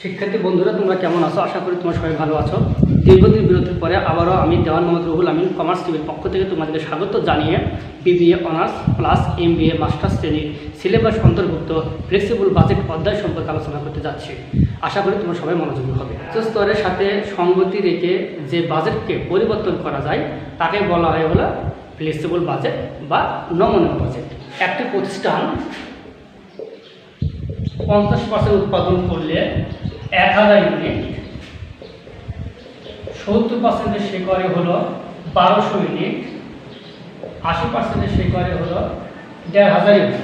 শিক্ষার্থী বন্ধুরা, তোমরা কেমন আছো? আশা করি তোমরা সবাই ভালো আছো। দীর্ঘদিন বিরতির পরে আবারও আমি দেওয়ান মোহাম্মদ রুহুল আমিন কমার্স টিভির পক্ষ থেকে তোমাদেরকে স্বাগত জানিয়ে BBA honours plus MBA masters শ্রেণীর সিলেবাস অন্তর্ভুক্ত ফ্লেক্সিবল বাজেট অধ্যায় সম্পর্কে আলোচনা করতে যাচ্ছি। আশা করি তোমরা সবাই মনোযোগী হবে। উচ্চ স্তরের সাথে সঙ্গতি রেখে যে বাজেটকে পরিবর্তন করা যায় তাকে বলা হয় হলো ফ্লেক্সিবল বাজেট বা নমনীয় বাজেট। একটি প্রতিষ্ঠান 50% উৎপাদন করলে 1000 ইউনিট, 70% সে করে হলো 1200 ইউনিট, 80% সে করে হলো 1500 ইউনিট।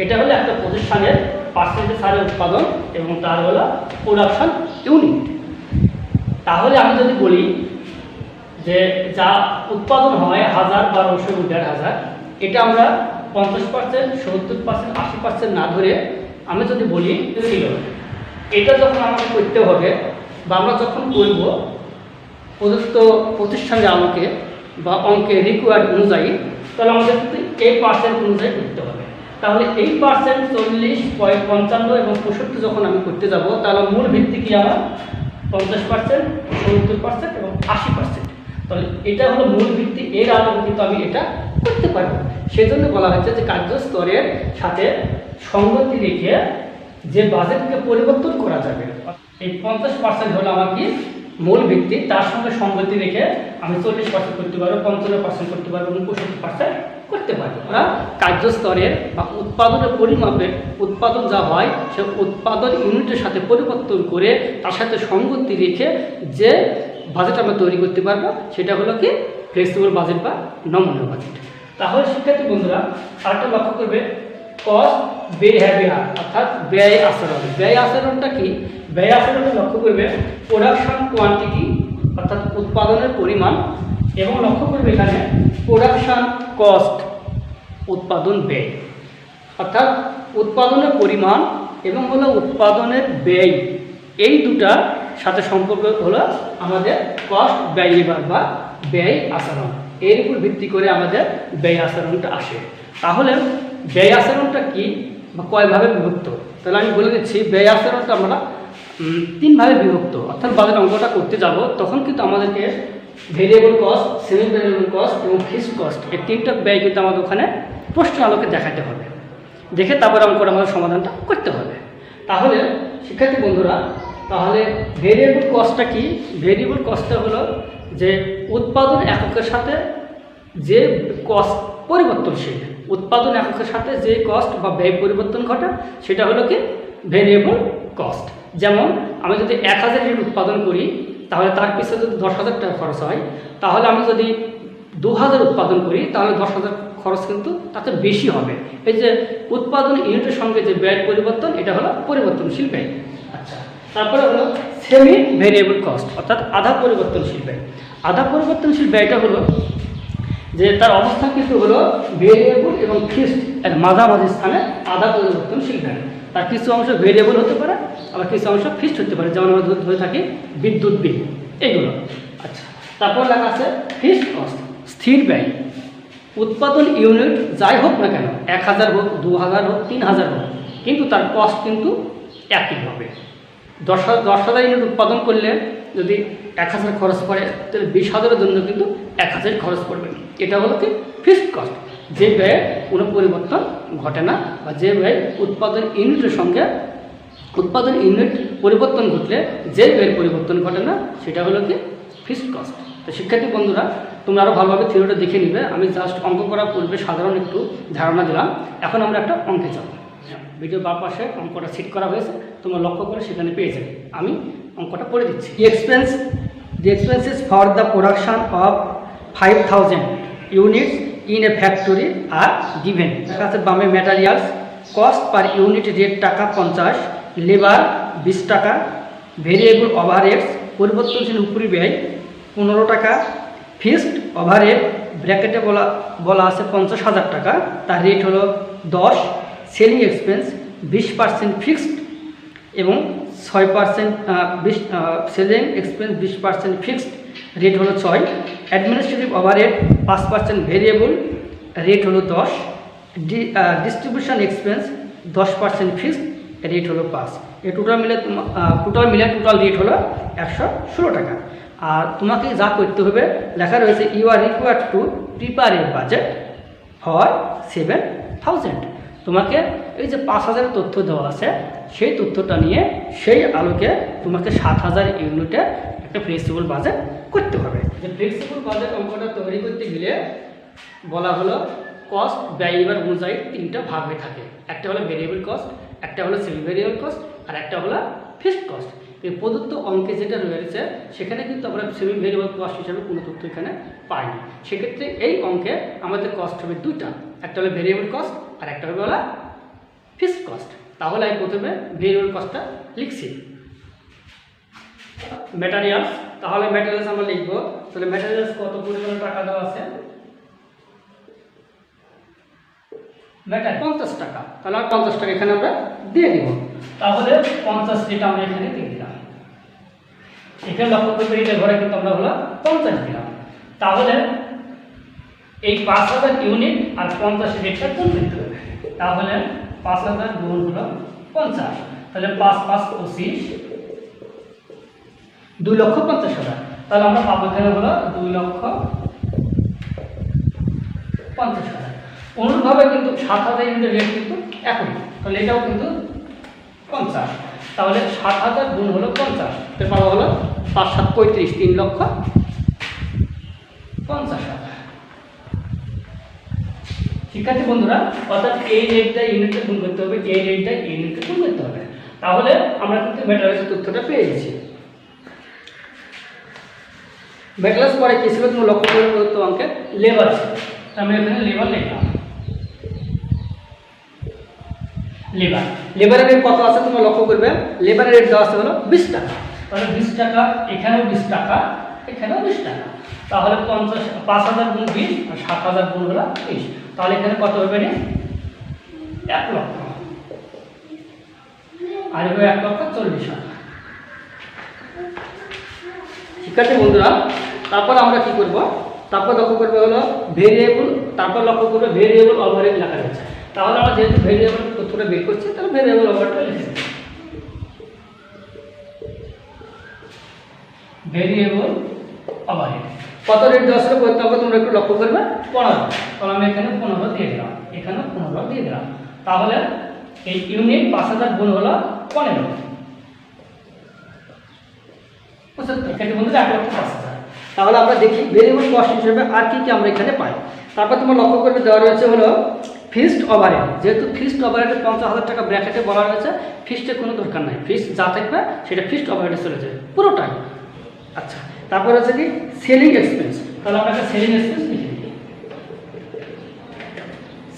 এটা হলো একটা প্রতিষ্ঠানের পার্সেন্টেজ হারে উৎপাদন এবং তার হলো প্রোডাকশন ইউনিট। তাহলে আমি যদি বলি যে যা উৎপাদন হয় 1000, 1200 এবং 1500, এটা আমরা 50%, 70%, 80% না ধরে আমি যদি বলি ছিল, এটা যখন আমাকে করতে হবে বা আমরা যখন করব প্রদত্ত প্রতিষ্ঠানে আমাকে বা অঙ্কে রিকোয়ার্ড অনুযায়ী, তাহলে আমাদের কিন্তু এই পার্সেন্ট অনুযায়ী করতে হবে। তাহলে এই পার্সেন্ট 40, 55 এবং 65 যখন আমি করতে যাব, তাহলে মূল ভিত্তি কি আমার 50%, 70% এবং 80%। তাহলে এটা হলো মূল ভিত্তি, এর আলোকে কিন্তু আমি এটা করতে পারবো। সেজন্য বলা হচ্ছে যে কার্যস্তরের সাথে সঙ্গতি রেখে যে বাজেটকে পরিবর্তন করা যাবে, এই 50% হলো আমার কি মূল ভিত্তি, তার সঙ্গে সঙ্গতি রেখে আমি 40% করতে পারবো, 55% করতে পারবো এবং 65% করতে পারবো। আমরা কার্যস্তরের বা উৎপাদনের পরিমাপে উৎপাদন যা হয় সে উৎপাদন ইউনিটের সাথে পরিবর্তন করে তার সাথে সঙ্গতি রেখে যে বাজেট আমরা তৈরি করতে পারবো সেটা হলো কি ফ্লেক্সিবল বাজেট বা নমনীয় বাজেট। তাহলে শিক্ষার্থী বন্ধুরা আরেকটা লক্ষ্য করবে, কস্ট বিহেভিয়ার অর্থাৎ ব্যয় আচরণ। ব্যয় আচরণটা কি? ব্যয় আচরণে লক্ষ্য করবে প্রোডাকশন কোয়ান্টিটি অর্থাৎ উৎপাদনের পরিমাণ, এবং লক্ষ্য করবে এখানে প্রোডাকশন কস্ট উৎপাদন ব্যয়, অর্থাৎ উৎপাদনের পরিমাণ এবং হলো উৎপাদনের ব্যয়, এই দুটার সাথে সম্পর্ক হলো আমাদের কস্ট ভ্যারিয়েবল বা ব্যয় আচরণ। এর উপর ভিত্তি করে আমাদের ব্যয় আচরণটা আসে। তাহলে ব্যয় আচরণটা কি বা কয়ভাবে বিভক্ত? তাহলে আমি বলে দিচ্ছি, ব্যয় আচরণটা আমরা 3 ভাবে বিভক্ত। অর্থাৎ বাজেট অঙ্কটা করতে যাব তখন কিন্তু আমাদেরকে variable cost, semi variable cost এবং ফিক্সড কস্ট, এই 3টা ব্যয় কিন্তু আমাদের ওখানে প্রশ্ন আলোকে দেখাতে হবে, দেখে তারপর অঙ্কটা আমাদের সমাধানটা করতে হবে। তাহলে শিক্ষার্থী বন্ধুরা, তাহলে ভেরিয়েবল কস্টটা কি? ভেরিয়েবল কস্টটা হলো যে উৎপাদন এককের সাথে যে কস্ট পরিবর্তনশীল, উৎপাদন এককের সাথে যে কস্ট বা ব্যয় পরিবর্তন ঘটে সেটা হলো কি ভেরিয়েবল কস্ট। যেমন আমি যদি 1000 ইউনিট উৎপাদন করি তাহলে তার পিছনে যদি 10,000 টাকা খরচ হয়, তাহলে আমি যদি 2000 উৎপাদন করি তাহলে 10,000 খরচ কিন্তু তাতে বেশি হবে। এই যে উৎপাদন ইউনিটের সঙ্গে যে ব্যয় পরিবর্তন, এটা হলো পরিবর্তনশীল ব্যয়। আচ্ছা, তারপরে হলো সেমি ভেরিয়েবল কস্ট অর্থাৎ আধা পরিবর্তনশীল ব্যয়। আধা পরিবর্তনশীল ব্যয়টা হলো যে তার অবস্থান কিন্তু হলো ভেরিয়েবল এবং ফিক্সড এর মাঝামাঝি স্থানে আধা পরিবর্তনশীল ব্যয়। তার কিছু অংশ ভেরিয়েবল হতে পারে, আবার কিছু অংশ ফিক্সড হতে পারে, যেমন আমরা ধরে থাকি বিদ্যুৎ বিল, এইগুলো। আচ্ছা, তারপর লেখা আছে ফিক্সড কস্ট, স্থির ব্যয়। উৎপাদন ইউনিট যাই হোক না কেন, 1000 হোক, 2000 হোক, 3000 হোক, কিন্তু তার কস্ট কিন্তু একই হবে। 10,000 ইউনিট উৎপাদন করলে যদি 1000 খরচ পড়ে, তাহলে 20,000-এর জন্য কিন্তু 1000 খরচ পড়বে। এটা হলো কি ফিক্সড কস্ট, যে ব্যয়ে কোনো পরিবর্তন ঘটে না, বা যে ব্যয় উৎপাদন ইউনিটের সঙ্গে উৎপাদন ইউনিট পরিবর্তন ঘটলে যে ব্যয়ের পরিবর্তন ঘটে না সেটা হলো কি ফিক্সড কস্ট। তো শিক্ষার্থী বন্ধুরা, তোমরা আরও ভালোভাবে থিওরিটা দেখে নিবে। আমি জাস্ট অঙ্ক করার পূর্বে সাধারণ একটু ধারণা দিলাম। এখন আমরা একটা অঙ্কে যাব। ভিডিও বাম পাশে অঙ্কটা সেট করা হয়েছে, তোমরা লক্ষ্য করে সেখানে পেয়ে যাবে। আমি অঙ্কটা পড়ে দিচ্ছি। The expenses for the production of 5000 units in a factory are given. দেখা আছে বামে materials, cost per unit rate টাকা 50, লেবার 20 টাকা, ভেরিয়েবল ওভারহেডস পরিবর্তনশীল উপরি ব্যয় 15 টাকা, ফিক্সড ওভারহেড ব্র্যাকেটে বলা আছে 50,000 টাকা, তার রেট হলো 10, সেলিং এক্সপেন্স 20% ফিক্সড এবং 6% সেলিং এক্সপেন্স 20% ফিক্সড, রেট হলো 6, অ্যাডমিনিস্ট্রেটিভ ওভারহেড 5% ভেরিয়েবল, রেট হলো 10, ডিস্ট্রিবিউশন এক্সপেন্স 10% ফিক্সড রেট হলো 5। এই টোটাল মিলে টোটাল রেট হলো 116 টাকা। আর তোমাকে যা করতে হবে, লেখা রয়েছে you are required to prepare a budget for 7,000। তোমাকে এই যে 5,000 তথ্য দেওয়া আছে, সেই তথ্যটা নিয়ে সেই আলোকে তোমাকে 7,000 ইউনিটের একটা ফ্লেক্সিবল বাজেট করতে হবে। যে ফ্লেক্সিবল বাজেট অঙ্কটা তৈরি করতে গেলে বলা হলো কস্ট ব্যয়বার অনুযায়ী 3টা ভাগ হয়ে থাকে। একটা হলো ভেরিয়েবল কস্ট, একটা হলো সেমি ভেরিয়েবল কস্ট, আর একটা হলো ফিক্সড কস্ট। এই প্রদত্ত অঙ্কে যেটা রয়েছে সেখানে কিন্তু আমরা সেমি ভেরিয়েবল কস্ট হিসাবে কোনো তথ্য এখানে পাইনি। সেক্ষেত্রে এই অঙ্কে আমাদের কস্ট হবে 2টা, একটা হলো ভেরিয়েবল কস্ট আর একটা হবে হলো ফিক্সড কস্ট। তাহলে আমি প্রথমে ভেরিয়েবল কস্টটা লিখছি। ম্যাটেরিয়ালস, তাহলে ম্যাটেরিয়ালস আমরা লিখবো। তাহলে ম্যাটেরিয়ালস কত পরিমাণে টাকা দেওয়া আছে, 50 টাকা। তাহলে 50 টাকা এখানে আমরা দিয়ে দিব। তাহলে 50 যেটা আমরা এখানে দিয়ে দিলাম, এখানে লক্ষ্য করবে এটা ঘরে কিন্তু আমরা হলো 50 দিলাম। তাহলে এই 5,000 ইউনিট আর 50 রেটটা গুণ করতে হবে। তাহলে 5,000 গুণ হলো 50, তাহলে 5 5 25, 2,50,000। তাহলে আমরা পাবো এখানে হলো 2,50,000। অনুরূপভাবে কিন্তু 7,000 ইউনিটের রেট কিন্তু একই, তাহলে এটাও কিন্তু 50। তাহলে 7,000 গুণ হলো 50, তো পাওয়া হলো 5 7 35, 3,50,000। শিক্ষার্থী বন্ধুরা, অর্থাৎ এই রেটটা ইউনিটে গুণ করতে হবে, এই রেটটা ইউনিটে গুণ করতে হবে। তাহলে আমরা কিন্তু ম্যাটেরিয়ালসের তথ্যটা পেয়ে গেছি। ম্যাটেরিয়ালস পরে কি ছিল তুমি লক্ষ্য করে প্রদত্ত অঙ্কে লেবার ছিল, আমি এখানে লেবার লিখলাম। লেবারের রেট কত আছে তোমরা লক্ষ্য করবে, লেবারের রেট দেওয়া আছে হলো 20 টাকা। তাহলে 20 টাকা, এখানেও 20 টাকা, এখানেও 20 টাকা। তাহলে 5,000 গুণ 20 আর 7,000 গুণ হলো 20। তাহলে এখানে কত হবে, 1 লক্ষ, আর হবে 1,40,000। শিক্ষার্থী বন্ধুরা, তারপর আমরা কি করব, তারপর লক্ষ্য করবে হলো ভেরিয়েবল, তারপর লক্ষ্য করবে ভেরিয়েবল ওভারহেড লেখা রয়েছে। তাহলে আমরা যেহেতু ভেরিয়েবল তথ্যটা বের করছি, তাহলে ভেরিয়েবল ওভারহেডটা লিখে দেব। ভেরিয়েবল ওভারহেড কত রেট দেওয়া ছিল বলতে হবে, তোমরা একটু লক্ষ্য করবে 15। তাহলে আমি এখানে 15 দিয়ে দিলাম, এখানে 15 দিয়ে দিলাম। তাহলে এই ইউনিট 5,000 গুণ হলো 15, এখানে বন্ধুরা 1,50,000। তাহলে আমরা দেখি ভেরিয়েবল কস্ট হিসেবে আর কি কি আমরা এখানে পাই। তারপর তোমরা লক্ষ্য করবে দেওয়া রয়েছে হলো ফিক্সড ওভারহেড। যেহেতু ফিক্সড ওভারহেডে 50,000 টাকা ব্র্যাকেটে বলা রয়েছে, ফিক্সডের কোনো দরকার নাই, ফিক্সড যা থাকবে সেটা ফিক্সড ওভারহেডে চলে যাবে পুরোটাই। আচ্ছা, তারপর হচ্ছে কি সেলিং এক্সপেন্স। তাহলে আমরা একটা সেলিং এক্সপেন্স লিখে দিই।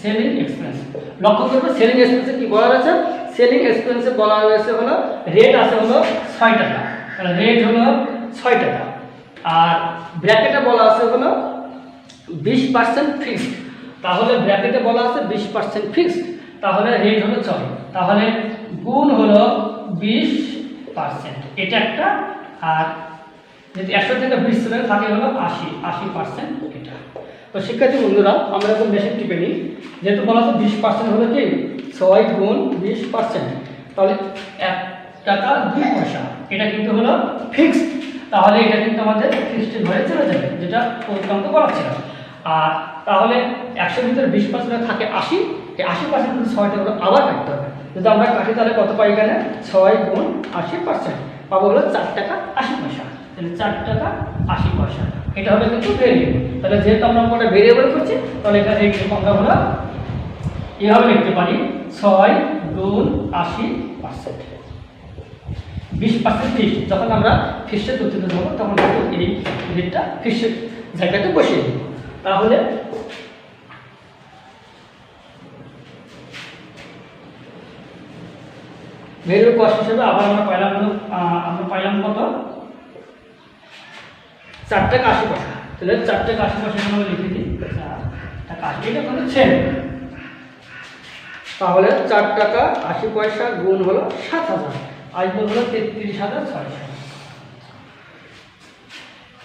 সেলিং এক্সপেন্স লক্ষ্য করবে সেলিং এক্সপেন্সে কি বলা রয়েছে, সেলিং এক্সপেন্সে বলা রয়েছে হলো রেট আছে হলো 6 টাকা, তাহলে রেট হলো 6 টাকা। আর ব্র্যাকেটে বলা আছে হলো 20% ফিক্সড। তাহলে ব্র্যাকেটে বলা আছে 20% ফিক্সড, তাহলে রেট হলো 6, তাহলে গুণ হলো 20%, এটা একটা। আর যদি 100 থেকে 20 চলে থাকে হলো 80% এটা। তো শিক্ষার্থী বন্ধুরা, আমরা এখন বেশি টিপে নিই, যেহেতু বলা আছে 20% হলো কি 6 গুণ 20%, তাহলে 1 টাকা 2 পয়সা, এটা কিন্তু হলো ফিক্সড। তাহলে এটা কিন্তু আমাদের ফিক্সড ঘরে চলে যাবে, যেটা প্রথমত বলা ছিল। আর তাহলে 100 ভিতরে 20% থাকে 80, এই 80% কিন্তু 6টা হলো আবার কাটতে হবে। যদি আমরা কাটি তাহলে কত পাই, এখানে 6 গুণ 80% পাবো হলো 4 টাকা 80 পয়সা। তাহলে 4 টাকা 80 পয়সা, এটা হবে কিন্তু ভেরিয়েবল। তাহলে যেহেতু আমরা ওটা ভেরিয়েবল করছি, তাহলে এখানে আমরা হলো এভাবে লিখতে পারি 6 গুণ 80%। 20% ফিক্সড, যখন আমরা ফিক্সডের তথ্য দেবো তখন কিন্তু এই রেটটা ফিক্সড জায়গাতে বসিয়ে দেবো। তাহলে ভেরিয়েবল কস্ট হিসেবে আবার আমরা পাইলাম কত, 4 টাকা 80 পয়সা। তাহলে 4 টাকা 80 পয়সা আমরা লিখে দিই, 4 টাকা 80, এটা কিন্তু সেম। তাহলে 4 টাকা 80 পয়সা গুণ হলো 7,000, আসবে হলো 33,600।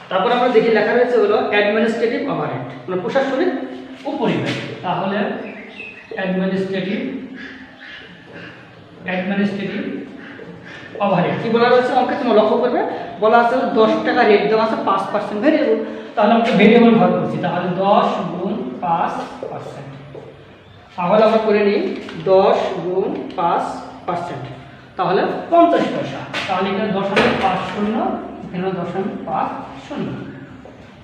তারপর আমরা দেখি লেখা রয়েছে হলো অ্যাডমিনিস্ট্রেটিভ ওভারহেড, মানে প্রশাসনিক উপরিব্যয়। তাহলে অ্যাডমিনিস্ট্রেটিভ ওভারহেড কি বলা রয়েছে অঙ্কে তোমরা লক্ষ্য করবে বলা আছে 10 টাকা রেট দেওয়া আছে 5% ভেরিয়েবল, তাহলে আমরা ভেরিয়েবল ভাগ করছি, তাহলে 10 গুণ 5%, তাহলে আমরা করে নিই 10 গুণ 5%, তাহলে 50 পয়সা, তাহলে এখানে 0.50 এখানে 0.50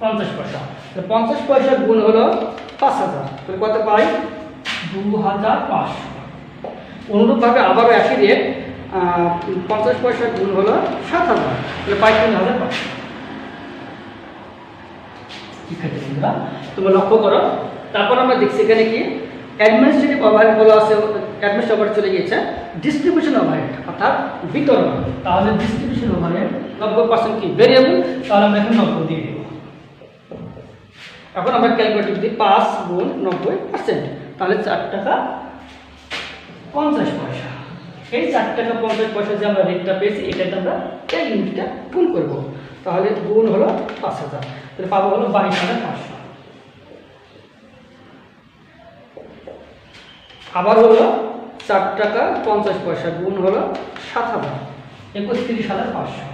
50 পয়সা, তো 50 পয়সা গুণ হলো 5000, তাহলে কত পাই 2500। অনুরূপভাবে আবারও একই রেট 50 পয়সা গুণ হলো 7000, তাহলে পাই 3500। ঠিক আছে বন্ধুরা, তোমরা লক্ষ্য করো। তারপর আমরা দেখছি এখানে কি অ্যাডমিনিস্ট্রেটিভ ওভারহেড বলা আছে, অ্যাডমিনিস্ট্রেটিভ ওভারহেড চলে গিয়েছে ডিস্ট্রিবিউশন ওভারহেড অর্থাৎ বিতরণ, তাহলে ডিস্ট্রিবিউশন ওভারহেড 90% কি ভেরিয়েবল, তাহলে আমরা এখন 90 দিয়ে দেব। এখন আমরা ক্যালকুলেট যদি 5 গুণ 90%, তাহলে 4 টাকা 50 পয়সা। এই 4 টাকা 50 পয়সা যে আমরা রেটটা পেয়েছি এটাতে আমরা এই ইউনিটটা গুণ করব, তাহলে গুণ হলো 5000, তাহলে পাবো হলো 22500। আবার হলো 4 টাকা 50 পয়সা গুণ হলো 7000, 31500।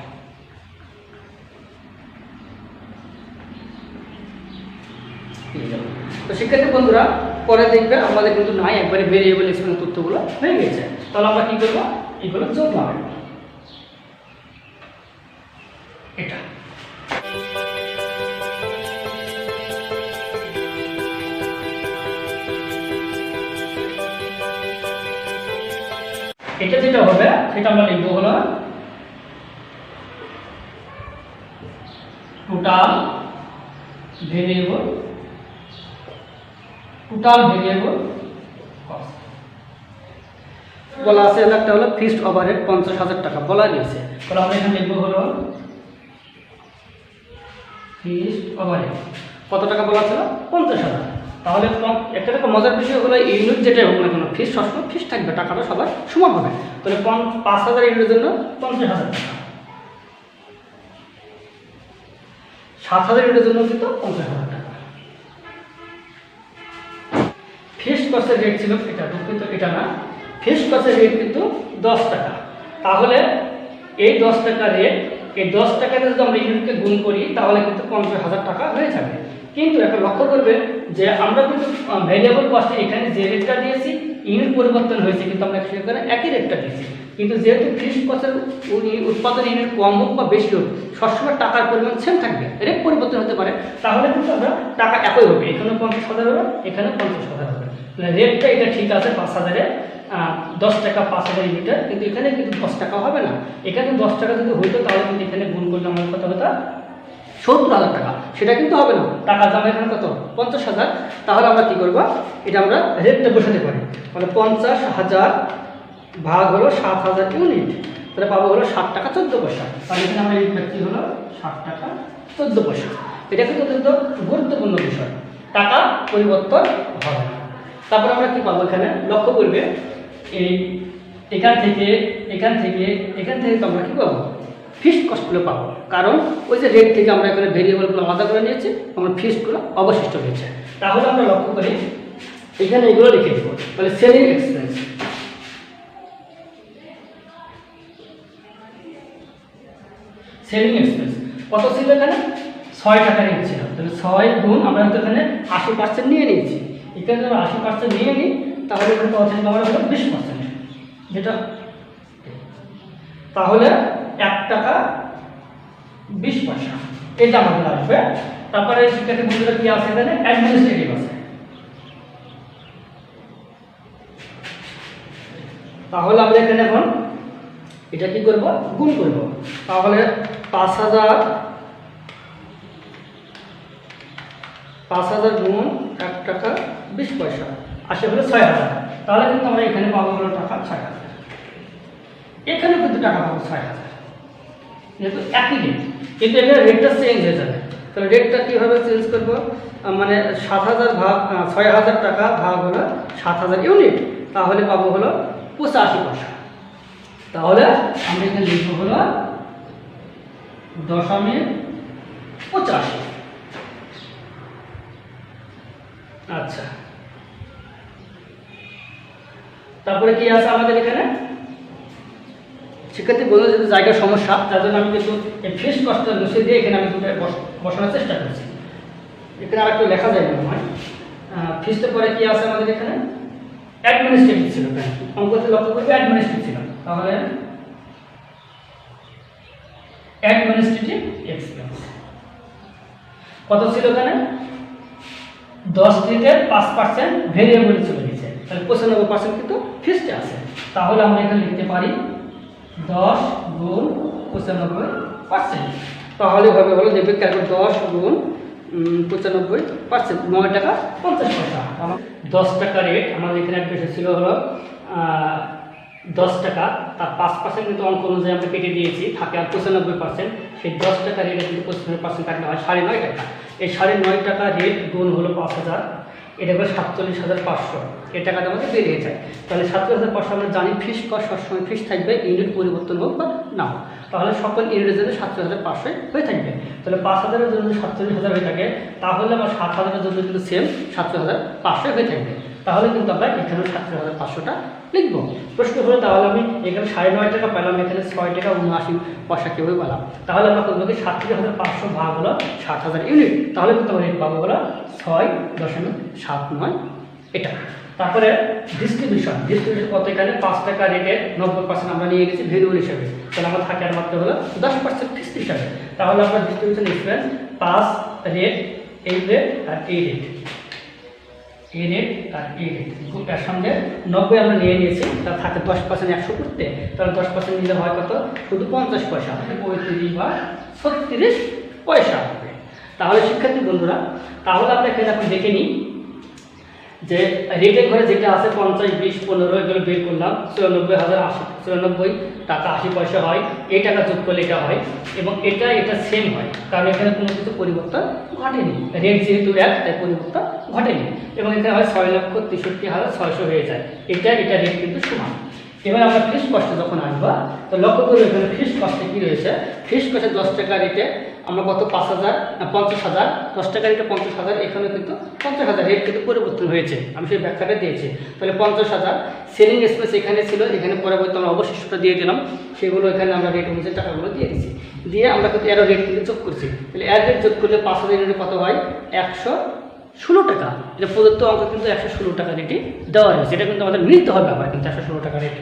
তো শিক্ষার্থী বন্ধুরা পরে দেখবে আমাদের কিন্তু নাই, একবারে ভেরিয়েবল এক্সপেন্স তথ্যগুলো হয়ে গেছে, তাহলে আমরা কি করবো এগুলো যোগ হবে এটা। এটা যেটা হবে সেটা আমরা লিখবো হলো টোটাল ভেরিয়েবল কস্ট বলা আছে, একটা হলো ফিক্সড ওভারহেড 50,000 টাকা বলা রয়েছে, তাহলে আমরা এখানে লিখবো হলো ফিক্সড ওভারহেড কত টাকা বলা ছিল 50,000। তাহলে একটা মজার বিষয় হলো ইউনিট যেটা হোক না কেন ফিক্স সবসময় ফিক্স থাকবে, টাকাটা সবার সমান হবে, তাহলে 5000 ইউনিটের জন্য 50,000 টাকা, 7000 ইউনিটের জন্য কিন্তু 50,000 টাকা। ফিক্সড কস্টের রেট ছিল এটা, কিন্তু এটা না, ফিক্সড কস্টের রেট কিন্তু 10 টাকা, তাহলে এই 10 টাকা রেট, এই 10 টাকাতে যদি আমরা ইউনিটকে গুণ করি তাহলে কিন্তু 50,000 টাকা হয়ে যাবে। কিন্তু একটা লক্ষ্য করবে যে আমরা কিন্তু ভেরিয়েবল কস্টে এখানে যে রেটটা দিয়েছি ইউনিট পরিবর্তন হয়েছে, কিন্তু আমরা সেখানে একই রেটটা দিয়েছি, কিন্তু যেহেতু ফিক্সড কস্টের উৎপাদন ইউনিট কম হোক বা বেশি হোক সবসময় টাকার পরিমাণ সেম থাকবে, রেট পরিবর্তন হতে পারে, তাহলে কিন্তু আমরা টাকা একই হবে, এখানে 50,000 হবে এখানে 50,000 হবে, রেটটা এটা ঠিক আছে 5000-এ 10 টাকা 5000 ইউনিটের, কিন্তু এখানে কিন্তু 10 টাকা হবে না, এখানে 10 টাকা যদি হইতো তাহলে কিন্তু এখানে গুণ করলে আমার কত হতো 70,000 টাকা, সেটা কিন্তু হবে না, টাকা দাম এখানে কত 50,000, তাহলে আমরা কি করব এটা আমরা রেটটা বসাতে পারি, তাহলে 50,000 ভাগ হলো 7,000 ইউনিট, তাহলে পাবো হলো 7 টাকা 14 পয়সা, তাহলে এখানে আমরা লিখব কি হলো 7 টাকা 14 পয়সা। এটা কিন্তু অত্যন্ত গুরুত্বপূর্ণ বিষয়, টাকা পরিবর্তন হবে না। তারপর আমরা কি পাবো এখানে লক্ষ্য করবে এই এখান থেকে তো আমরা কি পাবো ফিক্সড কস্টগুলো পাবো, কারণ ওই যে রেট থেকে আমরা এখানে ভেরিয়েবলগুলো আলাদা করে নিয়েছি, আমরা ফিক্সডগুলো অবশিষ্ট হয়েছে, তাহলে আমরা লক্ষ্য করি এখানে এগুলো লিখে দেবো, তাহলে সেলিং এক্সপেন্স কত ছিল এখানে 6 টাকা রেট ছিল, তাহলে 6 গুণ আমরা তো এখানে 80% নিয়ে নিয়েছি, এখানে যদি 80% নিয়ে নিই তাহলে এখানে কত ছিল আমরা হলো 20%, যেটা তাহলে 1 টাকা 20 পয়সা এটা আমাদের আসবে। তারপরে শিক্ষার্থী বন্ধুরা কি আছে এখানে অ্যাডমিনিস্ট্রেটিভ আছে, তাহলে আমরা এখানে এখন এটা কি করব গুণ করব, তাহলে 5,000 গুণ 1 টাকা 20 পয়সা আসে হলো 6,000, তাহলে কিন্তু আমরা এখানে পাবো হলো টাকা 6,000, এখানে কিন্তু টাকা পাবো 6,000, যেহেতু একই রেট, কিন্তু এখানে রেটটা চেঞ্জ হয়ে যাবে, তাহলে রেটটা কীভাবে চেঞ্জ করব, মানে 7,000 ভাগ 6,000 টাকা ভাগ হলো 7,000 ইউনিট, তাহলে পাবো হলো 85 পয়সা, তাহলে আমরা এখানে লিখব হলো 0.85। আচ্ছা, তারপরে কি আছে আমাদের এখানে শিক্ষার্থী বললো যদি জায়গার সমস্যা, তার জন্য আমি কিন্তু এই ফিক্সড কস্টটা মুছে দিয়ে এখানে আমি দুটো বসানোর চেষ্টা করছি। এখানে আর একটু লেখা যায় মনে হয়। ফিক্সডের পরে কি আছে আমাদের এখানে? অ্যাডমিনিস্ট্রেটিভ ছিল। অঙ্কতে লক্ষ্য করবে অ্যাডমিনিস্ট্রেটিভ ছিল, তাহলে অ্যাডমিনিস্ট্রেটিভ এক্সপেন্স কত ছিল এখানে? 10 ক্রেডিটের 5% ভেরিয়েবল চলে গেছে, তাহলে 95% কিন্তু ফিক্সড আছে। তাহলে আমরা এখানে লিখতে পারি 10 গুণ 95%। তাহলে ভাবে হলো দেখবে কেন 10 গুণ 95%, 9 টাকা 50 পয়সা। আমার 10 টাকা রেট আমাদের এখানে অ্যাডমিশন ছিল হলো 10 টাকা, তার 5% কিন্তু অঙ্ক অনুযায়ী আমরা কেটে দিয়েছি, থাকে আর 95%। সেই 10 টাকা রেটে কিন্তু 95% কাটলে হয় 9.5 টাকা। এই 9.5 টাকা রেট গুণ হলো 5000, এটা হলো 47,500। এই টাকাটা আমাদের বেরিয়ে যায়। তাহলে 47,500 আমরা জানি ফিক্সড কস্ট সবসময় ফিক্সড থাকবে, ইউনিট পরিবর্তন হোক বা না হোক। তাহলে সকল ইউনিটের জন্য 47,500 হয়ে থাকবে। তাহলে 5,000-এর জন্য 47,000 হয়ে থাকে, তাহলে আমার 7,000-এর জন্য কিন্তু সেম 47,500 হয়ে থাকবে। তাহলে কিন্তু আমরা এখানে 47,500টা লিখবো। প্রশ্ন হলো তাহলে আমি এখানে 9.5 টাকা পেলাম, এখানে 6 টাকা 79 পয়সা কীভাবে পেলাম? তাহলে আমরা করবো কি 47,500 ভাগ হলো 60,000 ইউনিট, তাহলে কিন্তু আমরা রেট পাবো হলো 6.79 এটা। তারপরে ডিস্ট্রিবিউশন কত? এখানে 5 টাকা রেটের 90% আমরা নিয়ে গেছি ভেরিয়েবল হিসাবে, তাহলে আমার থাকে আর মাত্র হলো 10% ফিক্সড হিসাবে। তাহলে আমরা ডিস্ট্রিবিউশন এক্সপেন্স 5 রেট, এই রেট আর এই রেট, এই রেট আর এই রেট এর সঙ্গে 90 আমরা নিয়ে নিয়েছি, তার থাকে 10% 100 করতে, তাহলে 10% নিলে হয় কত? শুধু 50 পয়সা, 35 বা 36 পয়সা হবে। তাহলে শিক্ষার্থী বন্ধুরা, তাহলে আমরা এখানে এখন দেখে নিই যে রেটের ঘরে যেটা আছে 50, 20, 15 এগুলো বের করলাম, 94,080 টাকা 80 পয়সা হয়। এই টাকা যোগ করলে এটা হয়, এবং এটা সেম হয়, কারণ এখানে কোনো কিছু পরিবর্তন ঘটেনি। রেট যেহেতু এক, তাই পরিবর্তন ঘটেনি। এবং এখানে হয় 6,63,600 হয়ে যায়। এটা রেট কিন্তু সমান। এবার আমরা ফিক্সড কস্টে যখন আসবো, তো লক্ষ্য করবো এখানে ফিক্সড কস্টে কী রয়েছে? ফিক্সড কস্টে 10 টাকা রেটে আমরা কত? 50,000, 10 টাকা রেটে 50,000, এখানে কিন্তু 50,000 রেট কিন্তু পরিবর্তন হয়েছে, আমি সেই ব্যাখ্যাটা দিয়েছি। তাহলে 50,000 সেলিং এক্সপেন্স এখানে ছিল, এখানে পরবর্তী আমরা অবশিষ্টটা দিয়ে দিলাম, সেগুলো এখানে আমরা রেট অনুযায়ী টাকাগুলো দিয়ে দিচ্ছি। দিয়ে আমরা কিন্তু এরও রেট কিন্তু যোগ করছি। তাহলে এর রেট যোগ করলে 5,000 ইউনিটে কত হয়? 116 টাকা। এটা প্রদত্ত অঙ্ক কিন্তু 116 টাকা রেটে দেওয়া হয়েছে, এটা কিন্তু আমাদের নিতে হবে আবার কিন্তু 116 টাকা রেট।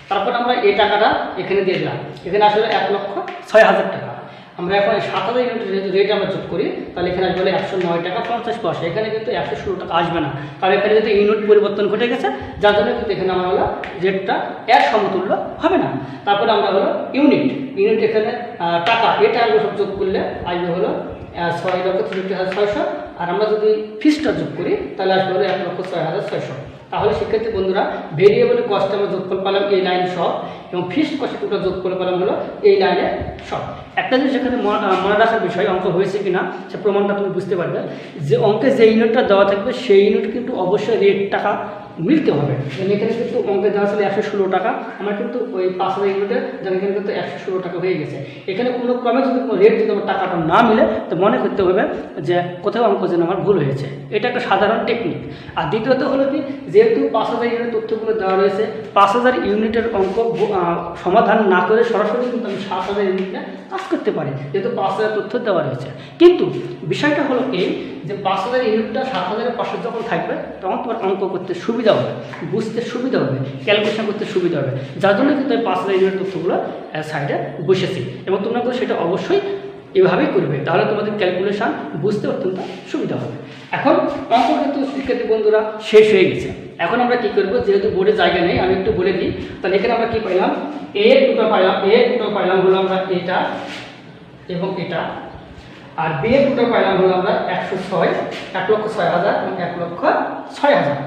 তারপর আমরা এই টাকাটা এখানে দিয়ে দিলাম, এখানে আসলে 1,06,000 টাকা। আমরা এখন 7,000 ইউনিটের রেট আমরা যোগ করি, তাহলে এখানে আসবে 109 টাকা 50 পয়সা। এখানে কিন্তু 116 টাকা আসবে না, কারণ এখানে যদি ইউনিট পরিবর্তন ঘটে গেছে, যার জন্য কিন্তু এখানে আমার হলো রেটটা এর সমতুল্য হবে না। তারপরে আমরা হলো ইউনিট এখানে টাকা, এটা আমরা সব যোগ করলে আসবে হলো 6,63,600। আর আমরা যদি ফিক্সডটা যোগ করি তাহলে আসবে হলো 1,06,600। তাহলে শিক্ষার্থী বন্ধুরা, ভেরিয়েবল কস্ট আমরা যোগফল পেলাম এই লাইন সব, এবং ফিক্সড কস্ট টোটাল যোগফল পেলাম হলো এই লাইনে সব। একটা জিনিস এখানে মনে রাখার বিষয়, অঙ্ক হয়েছে কিনা সে প্রমাণটা তুমি বুঝতে পারবে, যে অঙ্কে যে ইউনিটটা দেওয়া থাকবে সেই ইউনিট কিন্তু অবশ্যই রেট টাকা মিলতে হবে। এখানে কিন্তু অঙ্কে দেওয়া ছিল 116 টাকা, আমার কিন্তু ওই 5,000 ইউনিটের যেন এখানে কিন্তু 116 টাকা হয়ে গেছে। এখানে কোনো ক্রমে যদি কোনো রেট যদি আমার টাকাটা না মিলে, তো মনে করতে হবে যে কোথাও অঙ্ক যেন আমার ভুল হয়েছে। এটা একটা সাধারণ টেকনিক। আর দ্বিতীয়ত হলো কি, যেহেতু 5,000 ইউনিট তথ্যগুলো দেওয়া রয়েছে, 5,000 ইউনিটের অঙ্ক সমাধান না করে সরাসরি কিন্তু আমি 7,000 ইউনিটে কাজ করতে পারি, যেহেতু 5,000 তথ্য দেওয়া রয়েছে। কিন্তু বিষয়টা হলো এই যে 5,000 ইউনিটটা 7,000-এর পাশে যখন থাকবে, তখন তোমার অঙ্ক করতে সুবিধা হবে, বুঝতে সুবিধা হবে, ক্যালকুলেশন করতে সুবিধা হবে, যার জন্য কিন্তু আমি 5,000 ইউনিট তথ্যগুলো সাইডে বসেছি। এবং তোমরা কিন্তু সেটা অবশ্যই এভাবেই করবে, তাহলে তোমাদের ক্যালকুলেশন বুঝতে অত্যন্ত সুবিধা হবে। এখন অঙ্ক কিন্তু শিক্ষার্থী বন্ধুরা শেষ হয়ে গেছে। এখন আমরা কী করবো, যেহেতু বোর্ডে জায়গা নেই আমি একটু বলে দিই। তাহলে এখানে আমরা কী পাইলাম? এ দুটো পাইলাম হলো আমরা এটা এবং এটা, আর বি এর দুটো পাইলাম হলো আমরা 106, 1,06,000 এবং 1,06,000।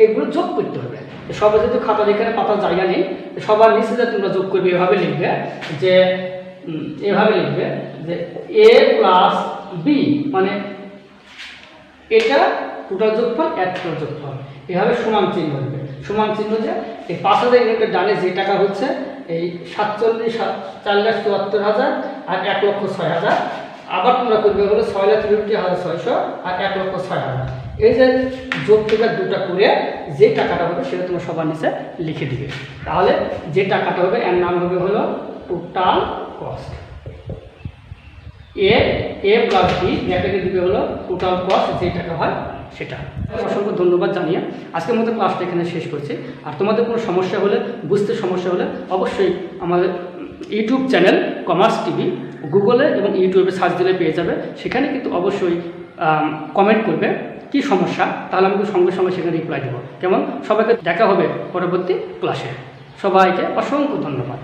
এগুলো যোগ করতে হবে। সবার যেহেতু খাতা এখানে পাতার জায়গা নেই, সবার নিচে যে তোমরা যোগ করবে এভাবে লিখবে যে এ প্লাস বি, মানে এটা টোটাল যোগফল, এক টোটাল যোগফল, এভাবে সমান চিহ্ন হবে। সমান চিহ্ন যে এই 5,000 ইউনিটের ডানে যে টাকা হচ্ছে এই 4,74,000 আর 1,06,000। আবার তোমরা করবে হলো 6,63,600 আর 1,06,000। এই যে যোগ থেকে দুটা করে যে টাকাটা হবে সেটা তোমার সবার নিচে লিখে দিবে। তাহলে যে টাকাটা হবে এর নাম হবে হলো টোটাল কস্ট, এ প্লাস বি ব্র্যাকেটে দিকে হলো টোটাল কস্ট, যে টাকা হয় সেটা। অসংখ্য ধন্যবাদ জানিয়ে আজকের মতো ক্লাসটা এখানে শেষ করছি। আর তোমাদের কোনো সমস্যা হলে, বুঝতে সমস্যা হলে অবশ্যই আমাদের ইউটিউব চ্যানেল কমার্স টিভি গুগলে এবং ইউটিউবে সার্চ দিলে পেয়ে যাবে। সেখানে কিন্তু অবশ্যই কমেন্ট করবে কি সমস্যা, তাহলে আমি সঙ্গে সঙ্গে সেখানে রিপ্লাই দেবো। কেমন? সবাইকে দেখা হবে পরবর্তী ক্লাসে। সবাইকে অসংখ্য ধন্যবাদ।